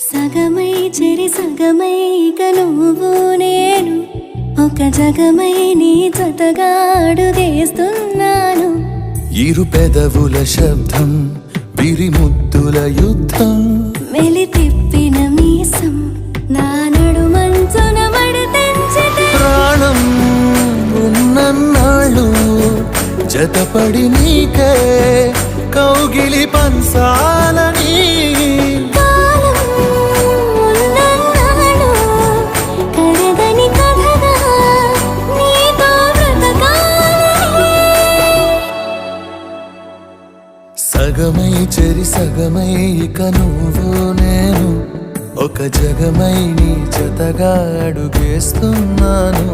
సగమై చెరి సగమై ఇక నువ్వు నేను ఒక జగమై నీ జతగా అడుగేస్తున్నాను. ఇరు పెదవుల శబ్దం పిరిముద్దుల యుద్ధం మెలి తిప్పిన మీసం నా నడుమంచున మడతెంచితే ప్రాణం ఉన్నన్నాళ్ళు జతపడి నీకే కౌగిలి పంచాలని కాలం ఉన్నన్నాడు కరగని కథగా నీతో బ్రతకాలని. సగమై చెరి సగమై ఇక నువ్వు నేను ఒక జగమై నీ జతగా అడుగేస్తున్నాను.